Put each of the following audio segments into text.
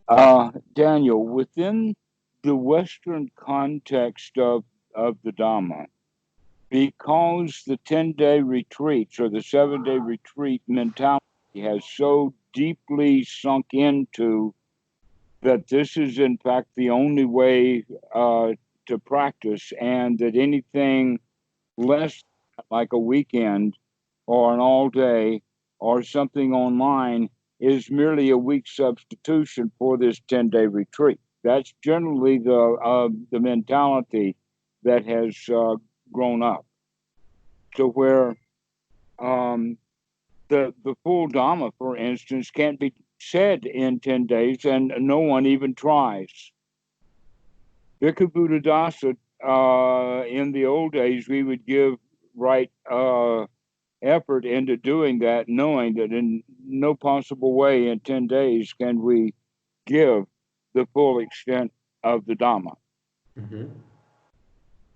Daniel, within the Western context of the Dhamma, because the 10-day retreats or the 7-day retreat mentality has so deeply sunk into that this is, in fact, the only way to practice, and that anything less like a weekend or an all day or something online is merely a weak substitution for this 10-day retreat. That's generally the mentality that has grown up to where um, the full Dhamma, for instance, can't be said in 10 days, and no one even tries. Bhikkhu Buddhadasa, in the old days, we would give right effort into doing that, knowing that in no possible way in 10 days can we give the full extent of the Dhamma. Mm-hmm.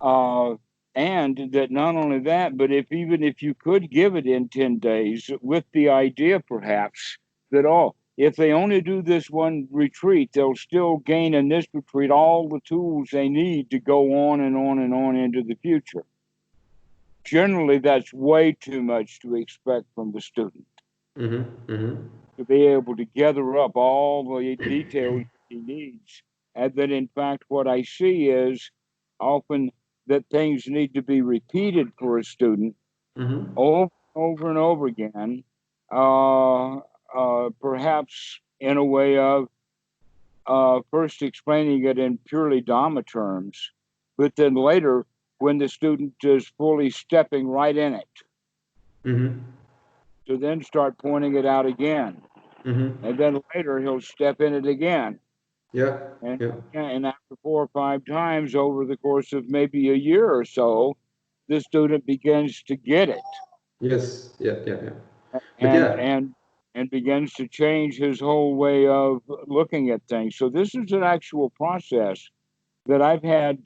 Uh, and that not only that, but even if you could give it in 10 days, with the idea perhaps that, oh, if they only do this one retreat, they'll still gain in this retreat all the tools they need to go on and on and on into the future. Generally, that's way too much to expect from the student, Mm-hmm. Mm-hmm. to be able to gather up all the details he needs. And that, in fact, what I see is often that things need to be repeated for a student Mm-hmm. over and over again, perhaps in a way of first explaining it in purely Dhamma terms, but then later, when the student is fully stepping right in it, Mm-hmm. to then start pointing it out again. Mm-hmm. And then later he'll step in it again. Yeah. And, Yeah. and after 4 or 5 times over the course of maybe a year or so, the student begins to get it Yes. Yeah. Yeah. Yeah. But and yeah. and and begins to change his whole way of looking at things. So this is an actual process that I've had,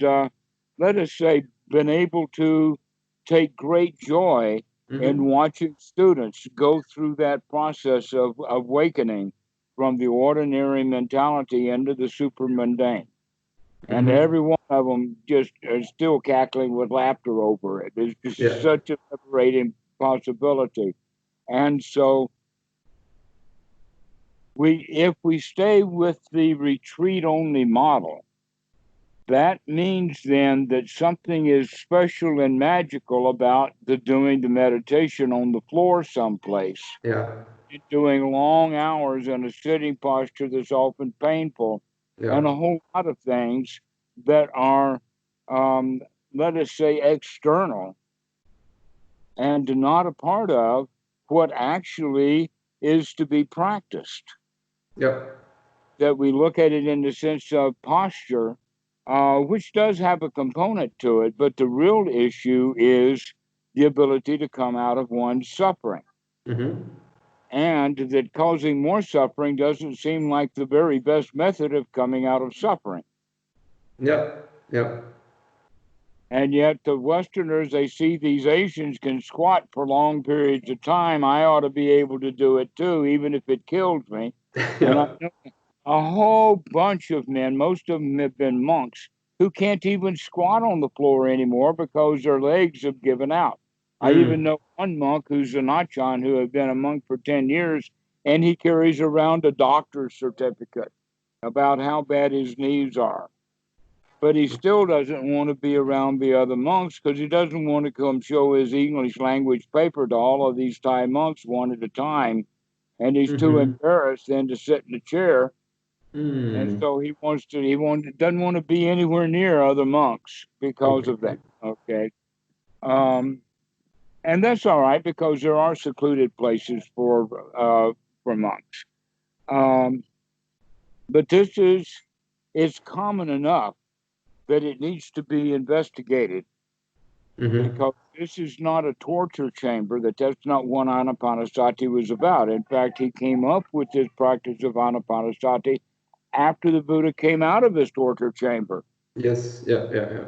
let us say, been able to take great joy in Mm-hmm. watching students go through that process of awakening from the ordinary mentality into the super mundane. And Mm-hmm. every one of them just is still cackling with laughter over it. It's just Yeah. such a liberating possibility. And so if we stay with the retreat only model, that means then that something is special and magical about the doing the meditation on the floor someplace, Yeah. doing long hours in a sitting posture that's often painful, Yeah. and a whole lot of things that are, um, let us say, external and not a part of what actually is to be practiced. Yeah. That we look at it in the sense of posture, which does have a component to it, but the real issue is the ability to come out of one's suffering. Mm-hmm. And that causing more suffering doesn't seem like the very best method of coming out of suffering. Yeah. Yeah. And yet, the Westerners, they see these Asians can squat for long periods of time. I ought to be able to do it too, even if it kills me. And I Yeah. know a whole bunch of men, most of them have been monks, who can't even squat on the floor anymore because their legs have given out. I even Mm. know one monk who's an Achan who had been a monk for 10 years, and he carries around a doctor's certificate about how bad his knees are. But he still doesn't want to be around the other monks because he doesn't want to come show his English language paper to all of these Thai monks one at a time. And he's too Mm-hmm. embarrassed then to sit in a chair, and Mm. so doesn't want to be anywhere near other monks because of that. Okay. Okay, um, and that's all right because there are secluded places for monks. Um, but this is it's common enough that it needs to be investigated Mm-hmm. because this is not a torture chamber. That's not what Anapanasati was about. In fact, he came up with this practice of Anapanasati after the Buddha came out of his torture chamber. Yes. Yeah. Yeah. Yeah.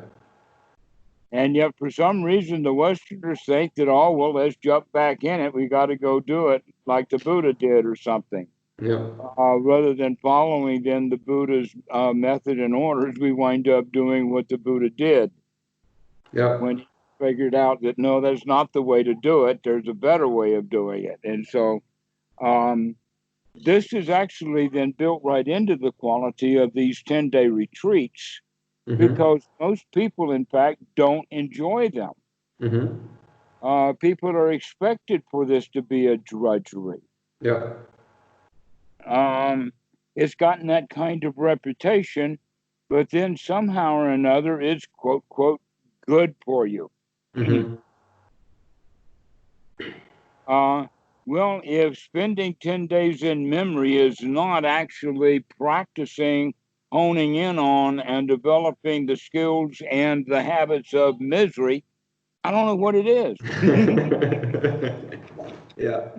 And yet, for some reason, the Westerners think that, oh, well, let's jump back in it. We got to go do it like the Buddha did or something. Yeah. Rather than following then the Buddha's method and orders, we wind up doing what the Buddha did. Yeah. When he figured out that no, that's not the way to do it. There's a better way of doing it. And so this is actually then built right into the quality of these 10-day retreats, because most people, in fact, don't enjoy them. People are expected for this to be a drudgery. Yeah. It's gotten that kind of reputation, but then somehow or another it's quote, quote, good for you. Well, if spending 10 days in memory is not actually practicing, honing in on, and developing the skills and the habits of misery, I don't know what it is. Yeah.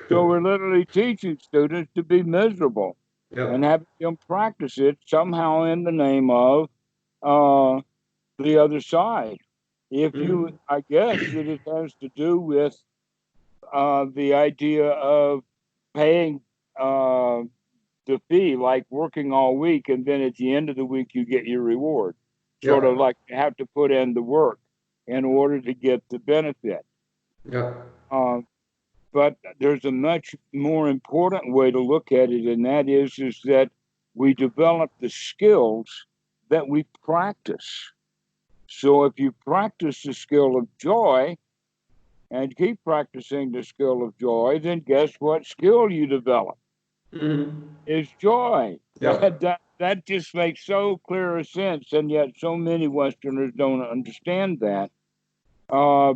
So we're literally teaching students to be miserable and having them practice it somehow in the name of the other side. I guess that it has to do with the idea of paying the fee, like working all week, and then at the end of the week you get your reward. Sort of like you have to put in the work in order to get the benefit. Yeah. But there's a much more important way to look at it, and that is that we develop the skills that we practice. So if you practice the skill of joy and keep practicing the skill of joy, then guess what skill you develop? Is joy. Yeah. That just makes so clear a sense, and yet so many Westerners don't understand that.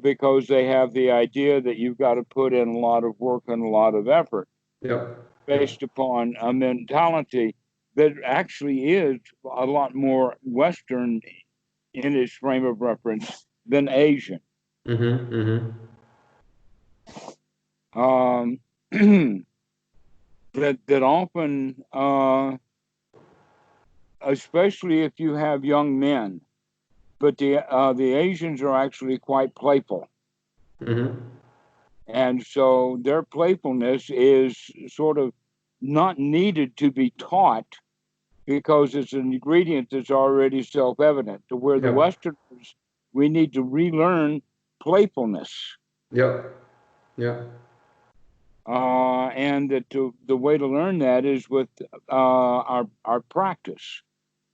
Because they have the idea that you've got to put in a lot of work and a lot of effort based upon a mentality that actually is a lot more Western in its frame of reference than Asian. That often, especially if you have young men, but the Asians are actually quite playful. And so their playfulness is sort of not needed to be taught because it's an ingredient that's already self-evident. To where the Westerners, we need to relearn playfulness. Yeah. Yeah. And the way to learn that is with our practice.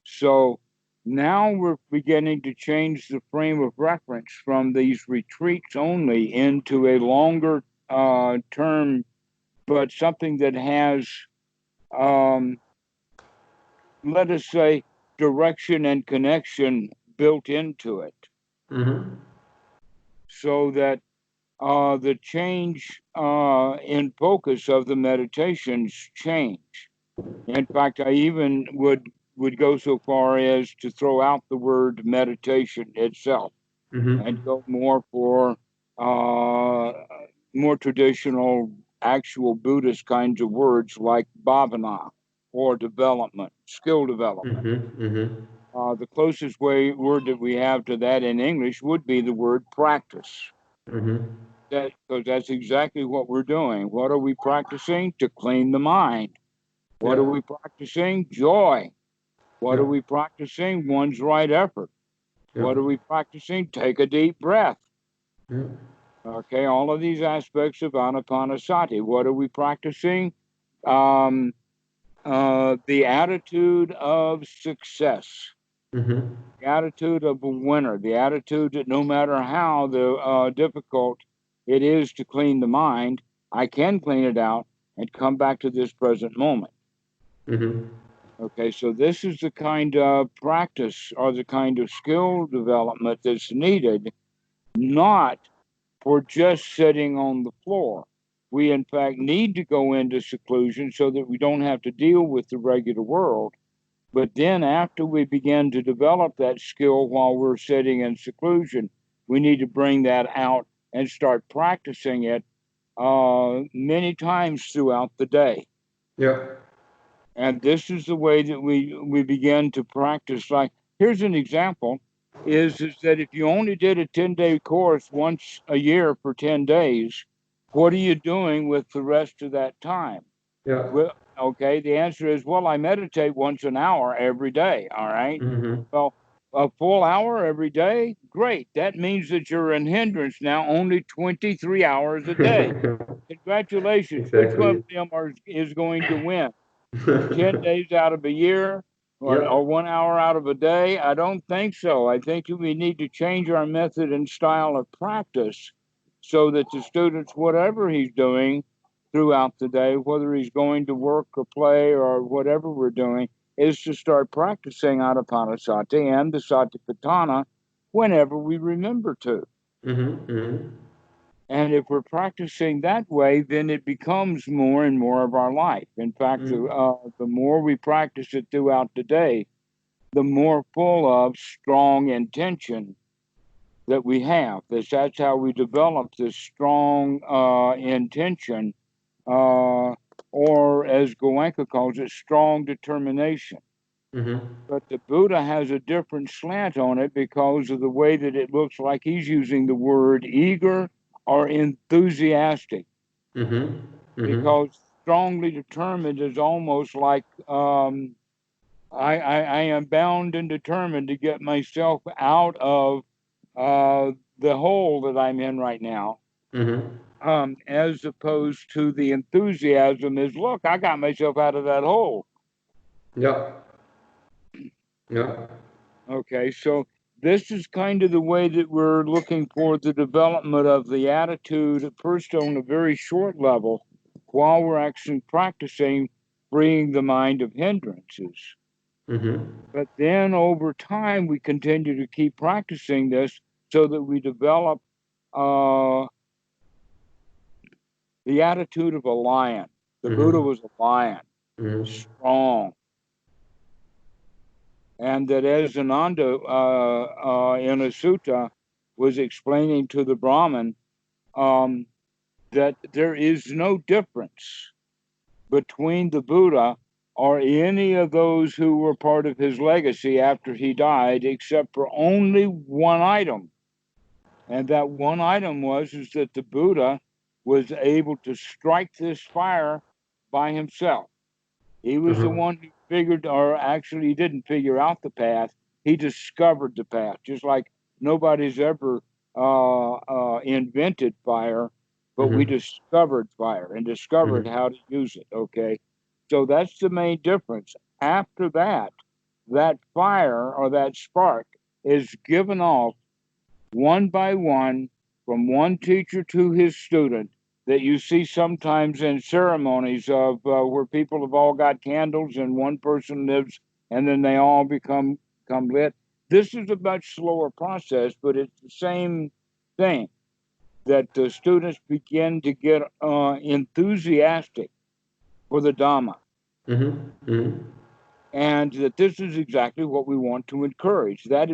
So now we're beginning to change the frame of reference from these retreats only into a longer term, but something that has, let us say, direction and connection built into it. So that the change in focus of the meditations change. In fact, I even would go so far as to throw out the word meditation itself and go more for more traditional, actual Buddhist kinds of words like bhavana or development, skill development. The closest word that we have to that in English would be the word practice. Because that's exactly what we're doing. What are we practicing? To clean the mind. What are we practicing? Joy. What are we practicing? One's right effort. What are we practicing? Take a deep breath. Okay, all of these aspects of anapanasati. What are we practicing? The attitude of success. The attitude of a winner. The attitude that no matter how difficult it is to clean the mind, I can clean it out and come back to this present moment. Okay, so this is the kind of practice or the kind of skill development that's needed, not for just sitting on the floor. We, in fact, need to go into seclusion so that we don't have to deal with the regular world. But then after we begin to develop that skill while we're sitting in seclusion, we need to bring that out and start practicing it many times throughout the day. And this is the way that we begin to practice. Like, here's an example, is that if you only did a 10-day course once a year for 10 days, What are you doing with the rest of that time? Yeah. Well, okay, the answer is, well, I meditate once an hour every day. All right. Mm-hmm. Well, a full hour every day, great. That means that you're in hindrance now only 23 hours a day. Congratulations. Which one of Exactly. them is going to win? 10 days out of a year Yeah. or 1 hour out of a day? I don't think so. I think we need to change our method and style of practice so that the students, whatever he's doing throughout the day, whether he's going to work or play or whatever we're doing, is to start practicing Anapanasati and the Satipatthana whenever we remember to. Mm-hmm. Mm-hmm. And if we're practicing that way, then it becomes more and more of our life. In fact, Mm-hmm. the more we practice it throughout the day, the more full of strong intention that we have. That's how we develop this strong intention, uh, or as Goenka calls it, strong determination. Mm-hmm. But the Buddha has a different slant on it because of the way that it looks like he's using the word eager or enthusiastic, Mm-hmm. Mm-hmm. because strongly determined is almost like I am bound and determined to get myself out of the hole that I'm in right now. Mm-hmm. As opposed to the enthusiasm is, look, I got myself out of that hole. Yeah. Yeah. Okay, so this is kind of the way that we're looking for the development of the attitude, at first on a very short level, while we're actually practicing freeing the mind of hindrances. Mm-hmm. But then over time, we continue to keep practicing this so that we develop uh, the attitude of a lion. The Buddha Mm-hmm. was a lion, Mm-hmm. strong. And that as Ananda in a sutta was explaining to the Brahmin, um, that there is no difference between the Buddha or any of those who were part of his legacy after he died, except for only one item. And that one item is that the Buddha was able to strike this fire by himself. He was the Uh-huh. one who figured, or actually, he didn't figure out the path. He discovered the path, just like nobody's ever invented fire, but we Mm-hmm. discovered fire and discovered Mm-hmm. how to use it. Okay. So that's the main difference. After that, that fire or that spark is given off one by one from one teacher to his student, that you see sometimes in ceremonies of where people have all got candles and one person lives and then they all become lit. This is a much slower process, but it's the same thing, that the students begin to get enthusiastic for the Dhamma, Mm-hmm. Mm-hmm. and that this is exactly what we want to encourage. That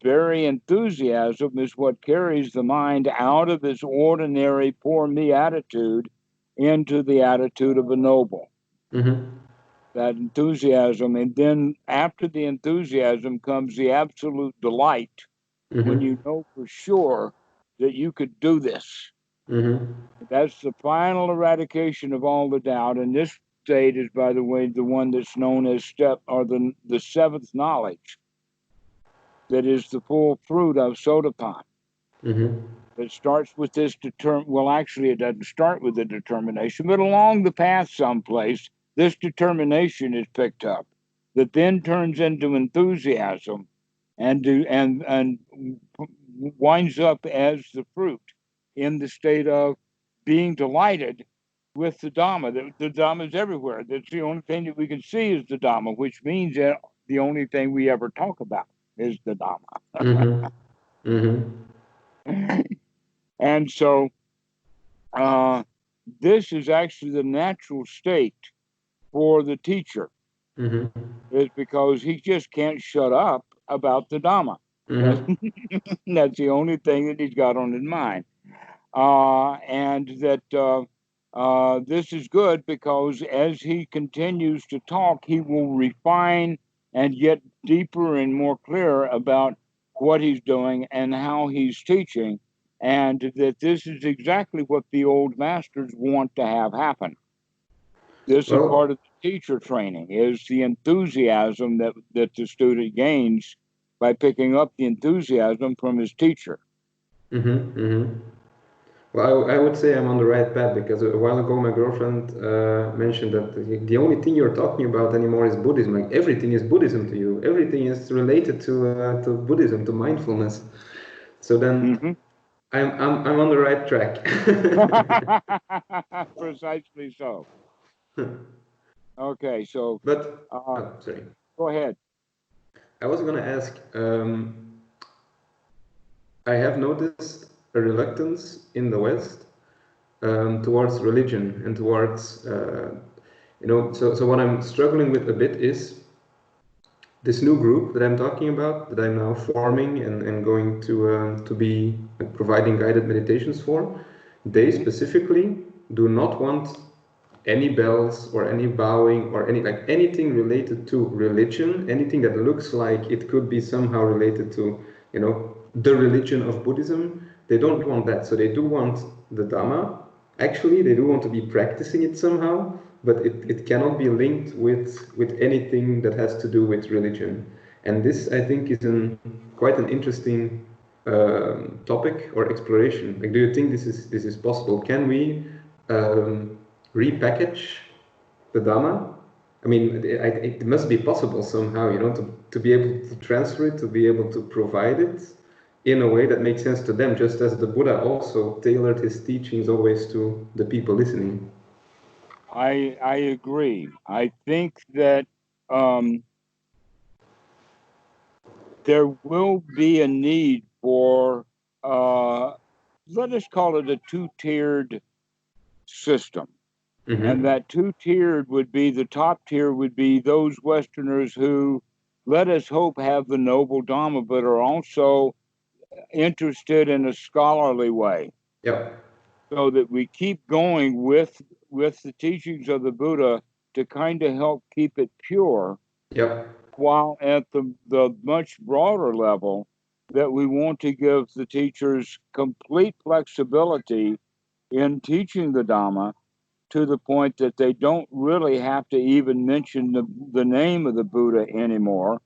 very enthusiasm is what carries the mind out of this ordinary poor me attitude into the attitude of a noble. Mm-hmm. That enthusiasm, and then after the enthusiasm comes the absolute delight when Mm-hmm. you know for sure that you could do this. Mm-hmm. That's the final eradication of all the doubt. And this state is, by the way, the one that's known as step, or the seventh knowledge, that is the full fruit of Sotapan. Mm-hmm. It starts with this well, actually, it doesn't start with the determination, but along the path someplace, this determination is picked up, that then turns into enthusiasm, and winds up as the fruit in the state of being delighted with the Dhamma. The Dhamma is everywhere. That's the only thing that we can see is the Dhamma, which means that the only thing we ever talk about is the Mm-hmm. Mm-hmm. Dhamma. And so uh, this is actually the natural state for the teacher, Mm-hmm. is because he just can't shut up about the Dhamma. That's, Mm-hmm. that's the only thing that he's got on his mind. And that this is good because as he continues to talk, he will refine and get deeper and more clear about what he's doing and how he's teaching. and that this is exactly what the old masters want to have happen. This is part Well, of the teacher training, is the enthusiasm that the student gains by picking up the enthusiasm from his teacher. mm-hmm, mm-hmm. Well, I would say I'm on the right path because a while ago my girlfriend mentioned that the only thing you're talking about anymore is Buddhism. Like everything is Buddhism to you. Everything is related to Buddhism, to mindfulness. So then Mm-hmm. I'm on the right track. Precisely so. Okay, so But uh, oh, sorry. go ahead. I was going to ask. I have noticed a reluctance in the West towards religion and towards So what I'm struggling with a bit is this new group that I'm talking about, that I'm now forming and going to be like, providing guided meditations for. They Mm-hmm. specifically do not want any bells or any bowing or anything related to religion, anything that looks like it could be somehow related to, the religion of Buddhism. They don't want that. So they do want the Dhamma. Actually, they do want to be practicing it somehow, but it cannot be linked with anything that has to do with religion. And this, I think, is quite an interesting topic or exploration. Like, do you think this is possible? Can we repackage the Dhamma? I mean, it must be possible somehow, to be able to transfer it, to be able to provide it in a way that makes sense to them, just as the Buddha also tailored his teachings always to the people listening. I agree. I think that um, there will be a need for let us call it a two-tiered system. And Mm-hmm. that two-tiered would be, the top tier would be those Westerners who, let us hope, have the noble Dhamma, but are also interested in a scholarly way, Yep. so that we keep going with the teachings of the Buddha to kind of help keep it pure, Yep. while at the much broader level that we want to give the teachers complete flexibility in teaching the Dhamma, to the point that they don't really have to even mention the name of the Buddha anymore.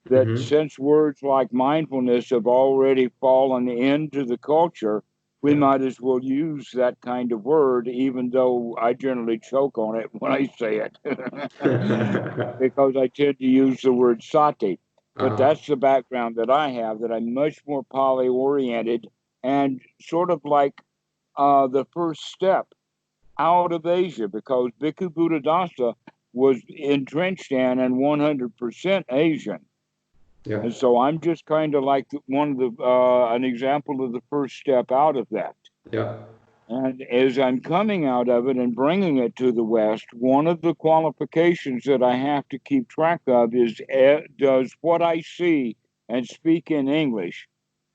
That Mm-hmm. since words like mindfulness have already fallen into the culture, we Yep. might as well use that kind of word, even though I generally choke on it when I say it, because I tend to use the word sati. But uh, that's the background that I have, that I'm much more poly oriented, and sort of like the first step out of Asia, because Bhikkhu Buddhadasa was entrenched in and 100% Asian. yeah. And so I'm just kind of like one of the an example of the first step out of that. Yeah. And as I'm coming out of it and bringing it to the West, one of the qualifications that I have to keep track of is, does what I see and speak in English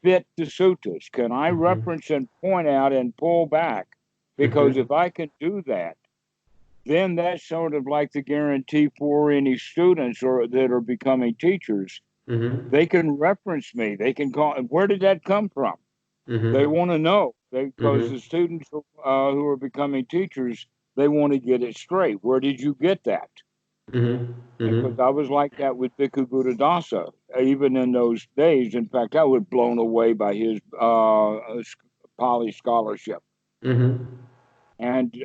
fit the suttas? Can I Mm-hmm. reference and point out and pull back? Because Mm-hmm. if I can do that, then that's sort of like the guarantee for any students or that are becoming teachers. Mm-hmm. They can reference me. They can call. Where did that come from? They Mm-hmm. want to know, because Mm-hmm. the students who are becoming teachers, they want to get it straight. Where did you get that? Mm-hmm. Because Mm-hmm. I was like that with Bhikkhu Buddhadasa, even in those days. In fact, I was blown away by his Pali scholarship, Mm-hmm. and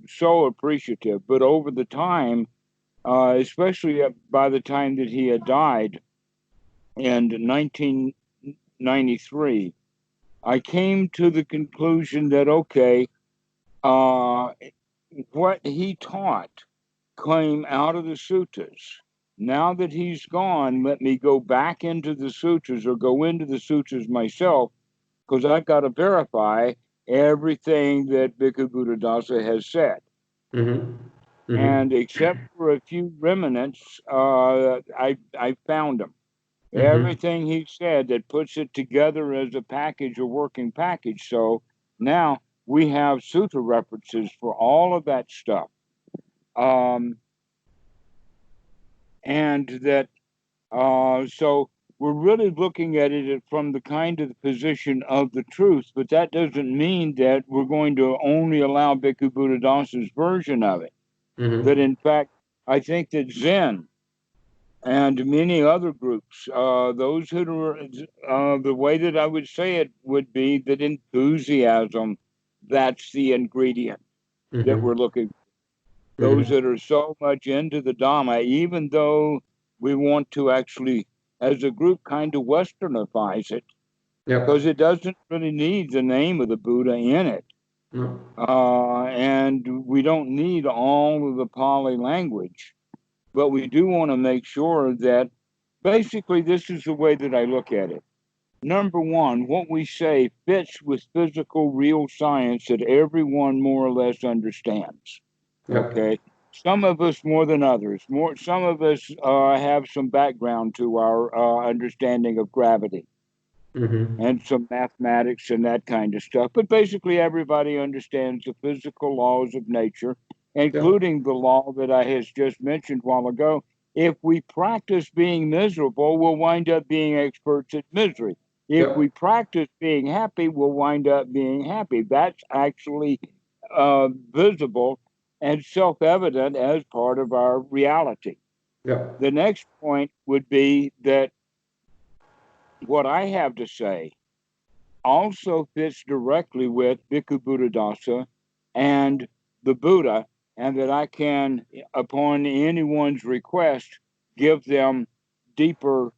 so appreciative. But over the time, especially by the time that he had died in 1993, I came to the conclusion that, okay, uh, what he taught came out of the sutras. Now that he's gone, let me go back into the sutras, or go into the sutras myself, because I've got to verify everything that Bhikkhu Buddhadasa has said. Mm-hmm. Mm-hmm. And except for a few remnants, I found them. Mm-hmm. Everything he said that puts it together as a package, a working package. So now we have sutra references for all of that stuff. Um, and that so we're really looking at it from the kind of position of the truth, but that doesn't mean that we're going to only allow Bhikkhu Buddhadasa's version of it. That in fact, I think that Zen and many other groups, those who are, the way that I would say it would be that enthusiasm, that's the ingredient that we're looking for. Those that are so much into the Dhamma, even though we want to actually, as a group, kind of westernifies it, because it doesn't really need the name of the Buddha in it. And we don't need all of the Pali language, but we do want to make sure that basically this is the way that I look at it. Number one, what we say fits with physical, real science that everyone more or less understands. Okay. Some of us more than others. Some of us have some background to our understanding of gravity and some mathematics and that kind of stuff. But basically, everybody understands the physical laws of nature, including the law that I has just mentioned a while ago. If we practice being miserable, we'll wind up being experts at misery. If we practice being happy, we'll wind up being happy. That's actually visible and self-evident as part of our reality. The next point would be that what I have to say also fits directly with Bhikkhu Buddhadasa and the Buddha, and that I can, upon anyone's request, give them deeper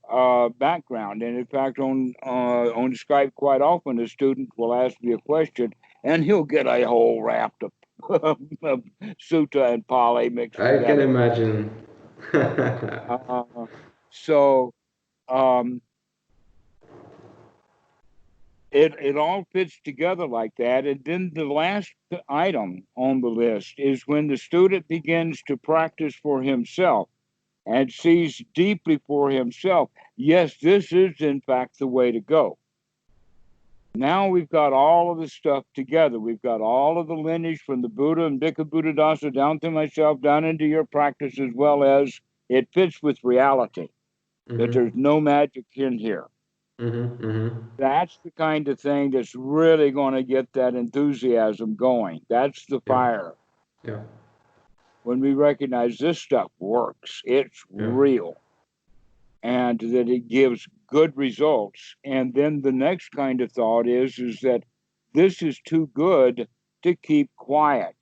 background. And in fact, on Skype, quite often a student will ask me a question, and he'll get a whole raft of Sutta and Pali mixed together. I can imagine. It all fits together like that. And then the last item on the list is when the student begins to practice for himself and sees deeply for himself, yes, this is in fact the way to go. Now we've got all of the stuff together. We've got all of the lineage from the Buddha and Bhikkhu Buddhadasa down to myself, down into your practice, as well as it fits with reality, that there's no magic in here. That's the kind of thing that's really going to get that enthusiasm going. That's the fire. When we recognize this stuff works, it's real, and that it gives good results. And then the next kind of thought is that this is too good to keep quiet.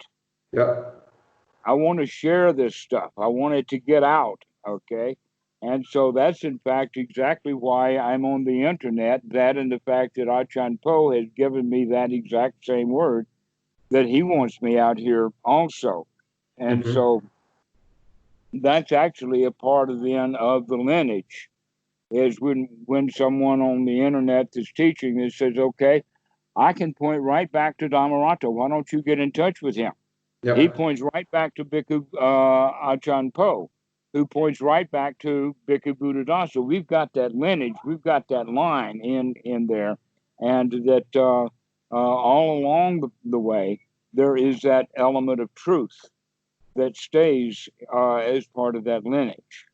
I want to share this stuff. I want it to get out, okay? And so that's, in fact, exactly why I'm on the internet, that and the fact that Achan Po has given me that exact same word, that he wants me out here also. And so that's actually a part of the lineage, is when someone on the internet is teaching this says, okay, I can point right back to Dhammarato. Why don't you get in touch with him? He points right back to Bhikkhu Achan Po, who points right back to Bhikkhu Buddhadasa. We've got that lineage, we've got that line in there, and that all along the way, there is that element of truth that stays as part of that lineage.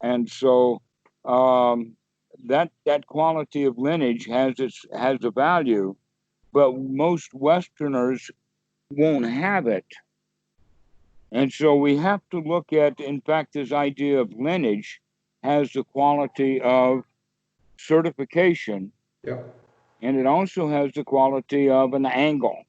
And so that quality of lineage has a value, but most Westerners won't have it. And so we have to look at, in fact, this idea of lineage has the quality of certification, and it also has the quality of an angle.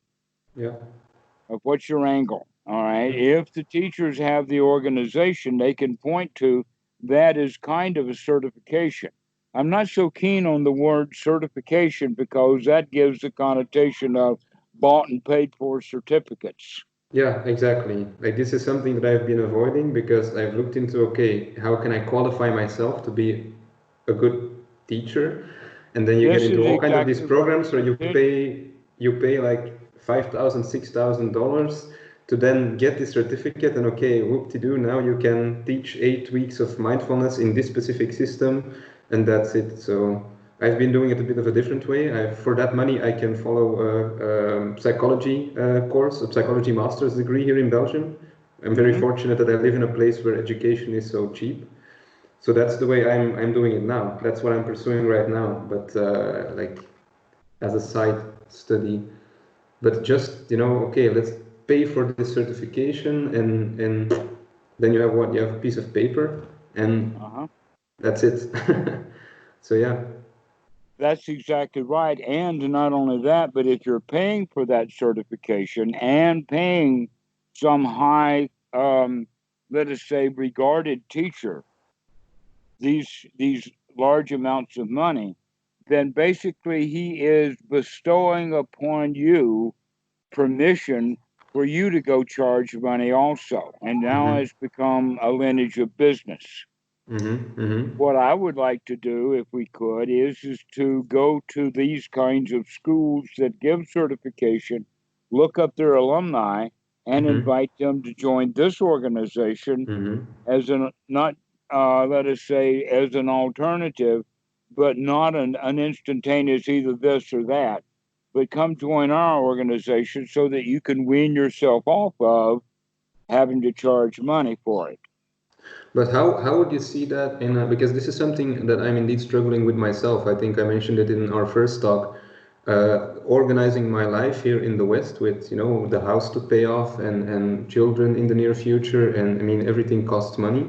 Of what's your angle? All right. If the teachers have the organization, they can point to that as kind of a certification. I'm not so keen on the word certification because that gives the connotation of bought and paid for certificates. Yeah, exactly. Like this is something that I've been avoiding because I've looked into, okay, how can I qualify myself to be a good teacher? And then you get into all kinds of these programs where you pay like $5,000, $6,000 to then get this certificate, and okay, whoop-de-doo, now you can teach 8 weeks of mindfulness in this specific system, and that's it. So I've been doing it a bit of a different way. For that money, I can follow a psychology course, a psychology master's degree here in Belgium. I'm very fortunate that I live in a place where education is so cheap. So that's the way I'm doing it now. That's what I'm pursuing right now, but like as a side study. But just, okay, let's pay for this certification, and then you have what? You have a piece of paper, and Uh-huh. that's it. So yeah. That's exactly right. And not only that, but if you're paying for that certification and paying some high, let us say, regarded teacher these large amounts of money, then basically he is bestowing upon you permission for you to go charge money also. And now Mm-hmm. it's become a lineage of business. Mm-hmm. Mm-hmm. What I would like to do, if we could, is to go to these kinds of schools that give certification, look up their alumni, and Mm-hmm. invite them to join this organization Mm-hmm. as an not let us say as an alternative, but not an instantaneous either this or that. But come join our organization so that you can wean yourself off of having to charge money for it. But how would you see that in because this is something that I'm indeed struggling with myself. I think I mentioned it in our first talk. Organizing my life here in the West with the house to pay off and children in the near future, and I mean everything costs money.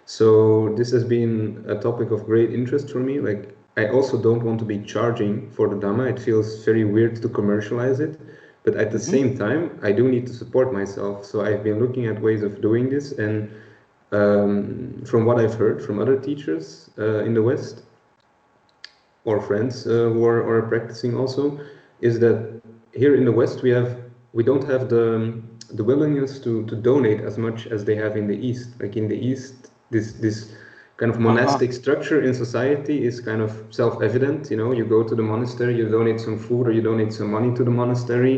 So this has been a topic of great interest for me. Like I also don't want to be charging for the Dhamma. It feels very weird to commercialize it. But at the Mm-hmm. same time, I do need to support myself. So I've been looking at ways of doing this, and from what I've heard from other teachers in the West or friends who are practicing also, is that here in the West we don't have the willingness to donate as much as they have in the East. Like in the East, this kind of Uh-huh. monastic structure in society is kind of self-evident. You go to the monastery, you donate some food or you donate some money to the monastery,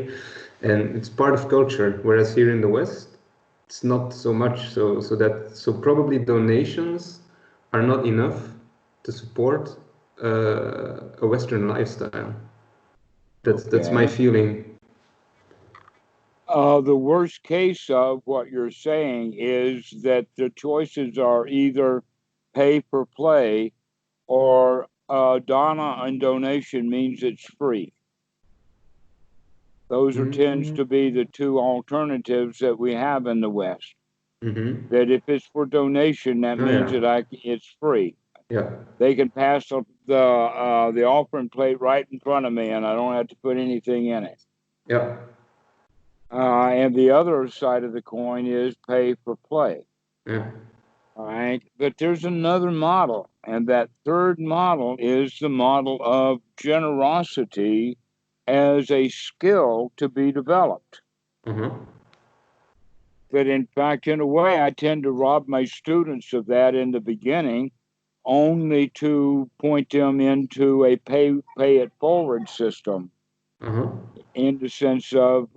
and it's part of culture. Whereas here in the West, it's not so much. So probably donations are not enough to support a Western lifestyle. That's my Okay. feeling. The worst case of what you're saying is that the choices are either pay for play or dana and donation means it's free. Those are tends Mm-hmm. to be the two alternatives that we have in the West. Mm-hmm. That if it's for donation, that Oh means yeah, that it's free. yeah, They can pass up the offering plate right in front of me, and I don't have to put anything in it. yeah. And the other side of the coin is pay for play. Yeah. All right. But there's another model. And that third model is the model of generosity as a skill to be developed. Uh-huh. But in fact, in a way, I tend to rob my students of that in the beginning, only to point them into a pay it forward system Uh-huh. in the sense of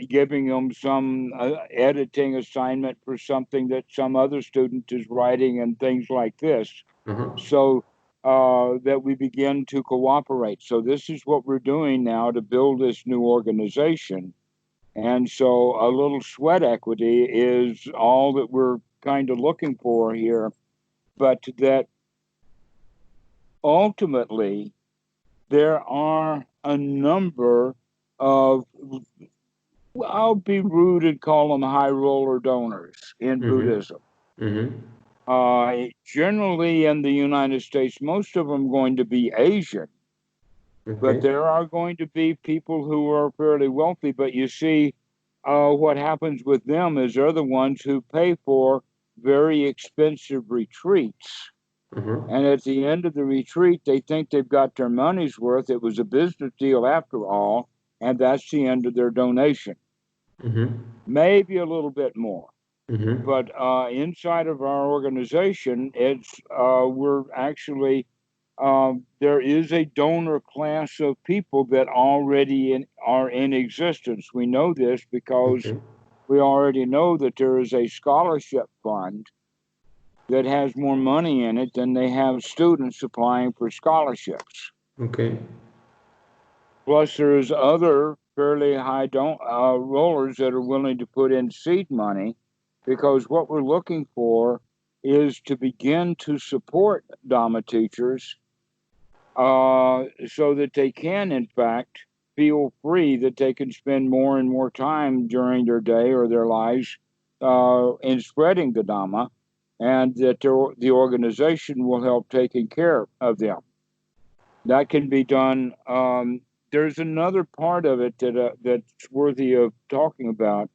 giving them some editing assignment for something that some other student is writing and things like this. Uh-huh. So that we begin to cooperate. So this is what we're doing now to build this new organization. And so a little sweat equity is all that we're kind of looking for here, but that ultimately there are a number of, I'll be rude and call them high roller donors in Mm-hmm. Buddhism. Mm-hmm. Generally in the United States, most of them going to be Asian, but Okay. there are going to be people who are fairly wealthy. But you see, what happens with them is they're the ones who pay for very expensive retreats. Uh-huh. And at the end of the retreat, they think they've got their money's worth. It was a business deal after all, and that's the end of their donation. Mm-hmm. Maybe a little bit more. Mm-hmm. But inside of our organization, it's we're actually there is a donor class of people that already are in existence. We know this because Okay. we already know that there is a scholarship fund that has more money in it than they have students applying for scholarships. Okay. Plus, there's other fairly high rollers that are willing to put in seed money because what we're looking for is to begin to support Dhamma teachers so that they can, in fact, feel free that they can spend more and more time during their day or their lives in spreading the Dhamma, and that the organization will help taking care of them. That can be done. There's another part of it that's worthy of talking about.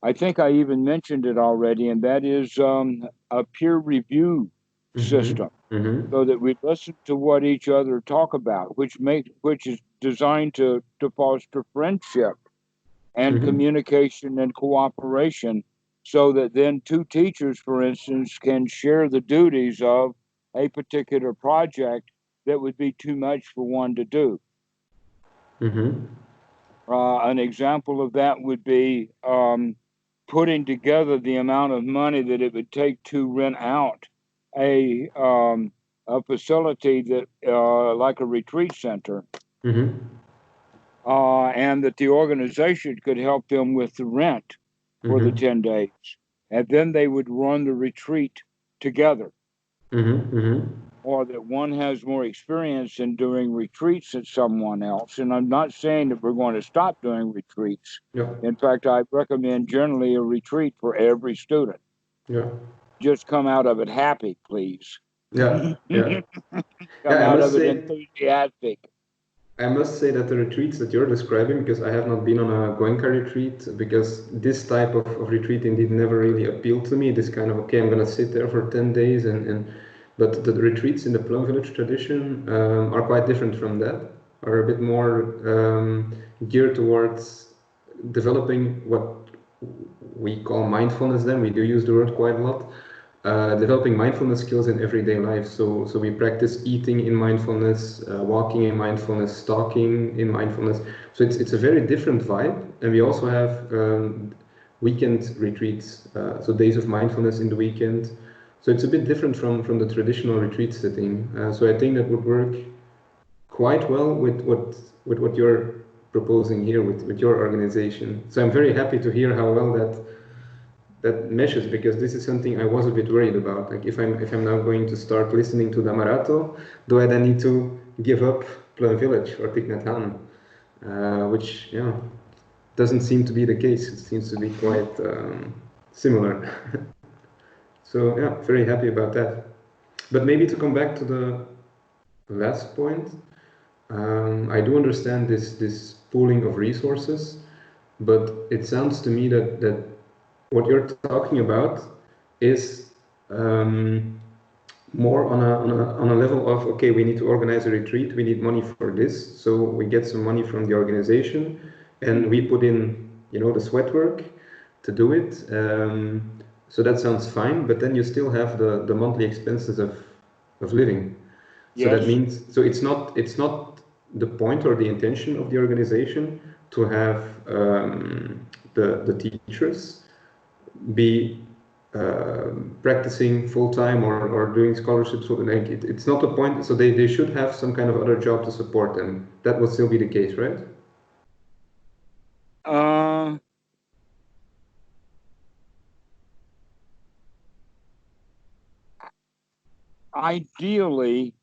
I think I even mentioned it already, and that is a peer review system, so that we listen to what each other talk about, which is designed to foster friendship and communication and cooperation, so that then two teachers, for instance, can share the duties of a particular project that would be too much for one to do. An example of that would be putting together the amount of money that it would take to rent out a facility that like a retreat center, and that the organization could help them with the rent for the 10 days, and then they would run the retreat together. Or that one has more experience in doing retreats than someone else. And I'm not saying that we're going to stop doing retreats. Yeah. In fact, I recommend generally a retreat for every student. Yeah. Just come out of it happy, please. Yeah. Yeah. Come out of it enthusiastic. I must say that the retreats that you're describing, because I have not been on a Goenka retreat, because this type of retreat indeed never really appealed to me. This kind of, okay, I'm going to sit there for 10 days but the retreats in the Plum Village tradition are quite different from that, are a bit more geared towards developing what we call mindfulness. Then we do use the word quite a lot. Developing mindfulness skills in everyday life. So we practice eating in mindfulness, walking in mindfulness, talking in mindfulness. So it's a very different vibe. And we also have weekend retreats, so days of mindfulness in the weekend. So it's a bit different from the traditional retreat setting. So I think that would work quite well with what you're proposing here with your organization. So I'm very happy to hear how well that meshes, because this is something I was a bit worried about. Like if I'm now going to start listening to Dhammarato, do I then need to give up Plum Village or Thich Nhat Hanh? Which doesn't seem to be the case. It seems to be quite similar. So yeah, very happy about that. But maybe to come back to the last point, I do understand this pooling of resources, but it sounds to me that what you're talking about is more on a level of, okay, we need to organize a retreat, we need money for this, so we get some money from the organization and we put in the sweat work to do it. So that sounds fine, but then you still have the monthly expenses of living. So Yes. that means, so it's not the point or the intention of the organization to have the teachers be practicing full time or doing scholarships. So like it's not the point. So they should have some kind of other job to support them. That would still be the case, right? Ideally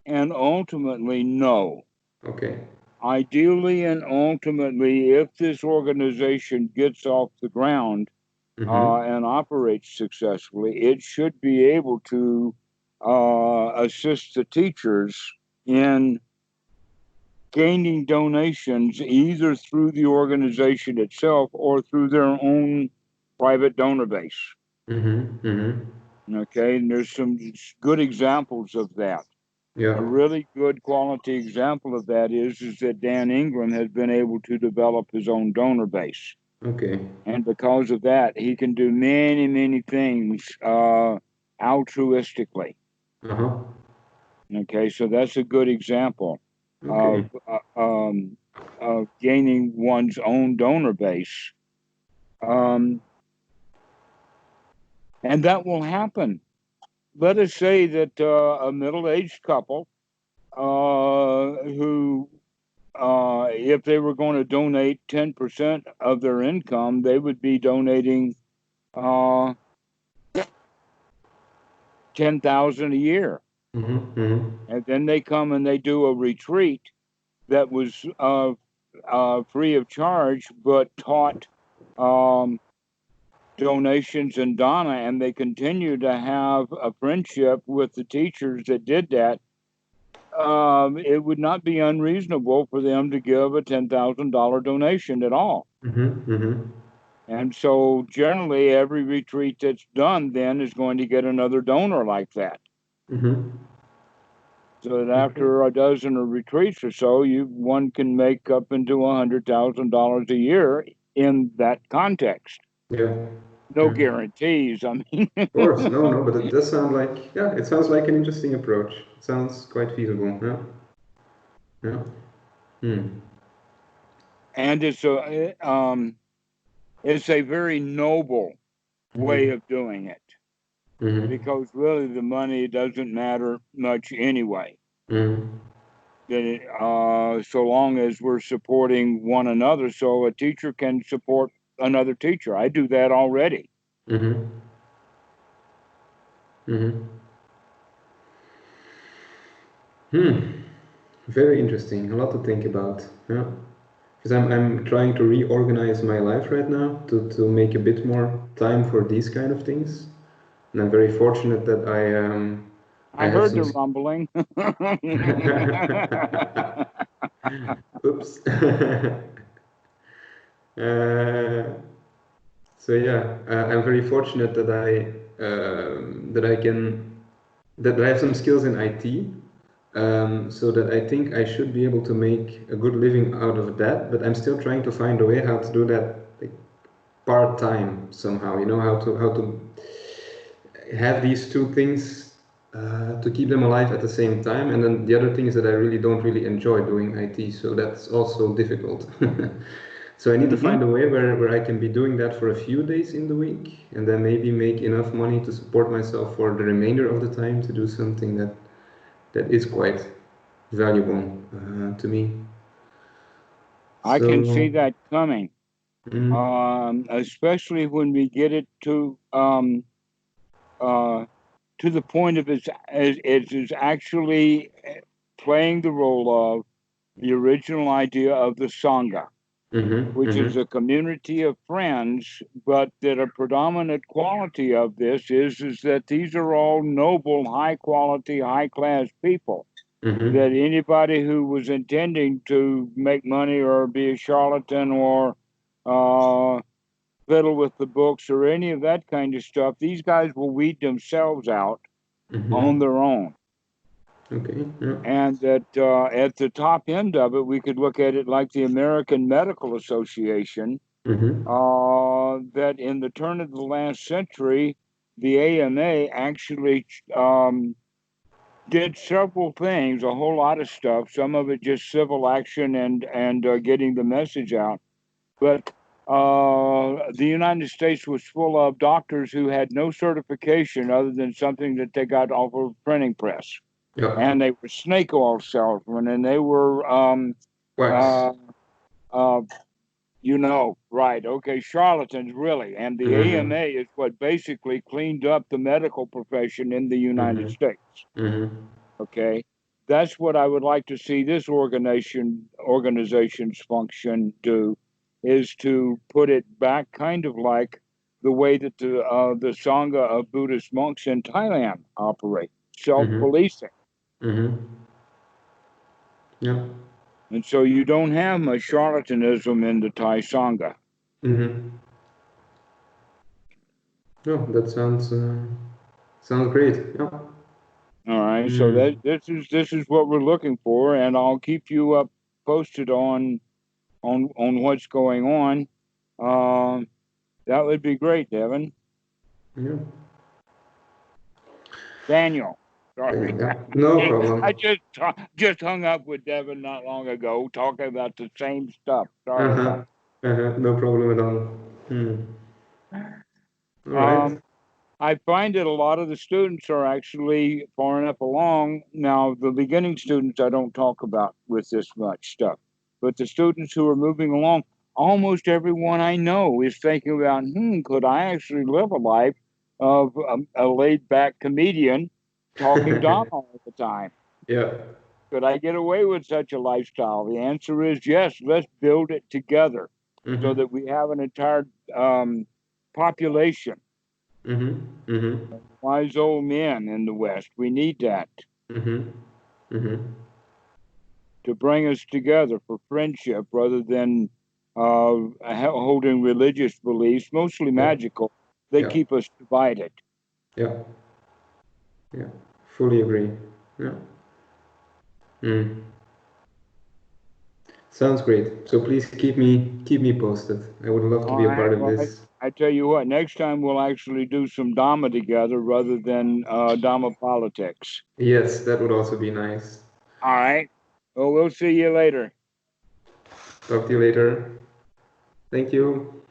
and ultimately, no. Okay. Ideally and ultimately, if this organization gets off the ground and operates successfully, it should be able to assist the teachers in gaining donations either through the organization itself or through their own private donor base. Okay, and there's some good examples of that. Yeah. A really good quality example of that is that Dan Ingram has been able to develop his own donor base. Okay. And because of that, he can do many, many things altruistically. Okay, so that's a good example of gaining one's own donor base. And that will happen. Let us say that a middle-aged couple who, if they were going to donate 10% of their income, they would be donating $10,000 a year. And then they come and they do a retreat that was free of charge, but taught donations and dana, and they continue to have a friendship with the teachers that did that. It would not be unreasonable for them to give a $10,000 donation at all. And so generally every retreat that's done then is going to get another donor like that. So that after a dozen of retreats or so, one can make up into $100,000 a year in that context. Yeah. No guarantees. I mean, of course, no, but it does sound like, yeah, it sounds like an interesting approach. It sounds quite feasible. Yeah. And it's a very noble way of doing it, because really the money doesn't matter much anyway. So long as we're supporting one another, so a teacher can support another teacher. I do that already. Very interesting. A lot to think about. Yeah. Because I'm trying to reorganize my life right now to make a bit more time for these kind of things. And I'm very fortunate that I heard the rumbling. Oops. So yeah, I'm very fortunate that I have some skills in IT, so that I think I should be able to make a good living out of that. But I'm still trying to find a way how to do that, like, part-time somehow. You know, how to have these two things to keep them alive at the same time. And then the other thing is that I really don't really enjoy doing IT, so that's also difficult. So I need to find a way where I can be doing that for a few days in the week, and then maybe make enough money to support myself for the remainder of the time to do something that is quite valuable to me. I can see that coming, especially when we get it to the point of it is actually playing the role of the original idea of the Sangha, which is a community of friends, but that a predominant quality of this is that these are all noble, high quality, high class people. That anybody who was intending to make money or be a charlatan or fiddle with the books or any of that kind of stuff, these guys will weed themselves out on their own. Okay. Yeah. And that at the top end of it, we could look at it like the American Medical Association, that in the turn of the last century, the AMA actually did several things, a whole lot of stuff, some of it just civil action and getting the message out. But the United States was full of doctors who had no certification other than something that they got off of a printing press. Yeah. And they were snake oil salesmen, and they were, charlatans, really. And the AMA is what basically cleaned up the medical profession in the United States. Okay, that's what I would like to see this organization's function do, is to put it back kind of like the way that the Sangha of Buddhist monks in Thailand operate, self-policing. Yeah. And so you don't have much charlatanism in the Thai Sangha. Oh, that sounds great. Yeah. All right, so this is what we're looking for, and I'll keep you up posted on what's going on. That would be great, Devin. Yeah. Daniel. Sorry. Yeah. No problem. I just hung up with Devin not long ago, talking about the same stuff. Sorry. No problem at all. All right. I find that a lot of the students are actually far enough along. Now, the beginning students I don't talk about with this much stuff, but the students who are moving along, almost everyone I know is thinking about, could I actually live a life of a laid-back comedian talking Dharma all the time. Yeah. Could I get away with such a lifestyle? The answer is yes. Let's build it together so that we have an entire population. Wise old men in the West. We need that to bring us together for friendship rather than holding religious beliefs, mostly magical. They keep us divided. Yeah. Yeah. Fully agree. Yeah. Sounds great. So please keep me posted. I would love to be a part of this. I tell you what, next time we'll actually do some Dhamma together rather than Dhamma politics. Yes, that would also be nice. All right. Well, we'll see you later. Talk to you later. Thank you.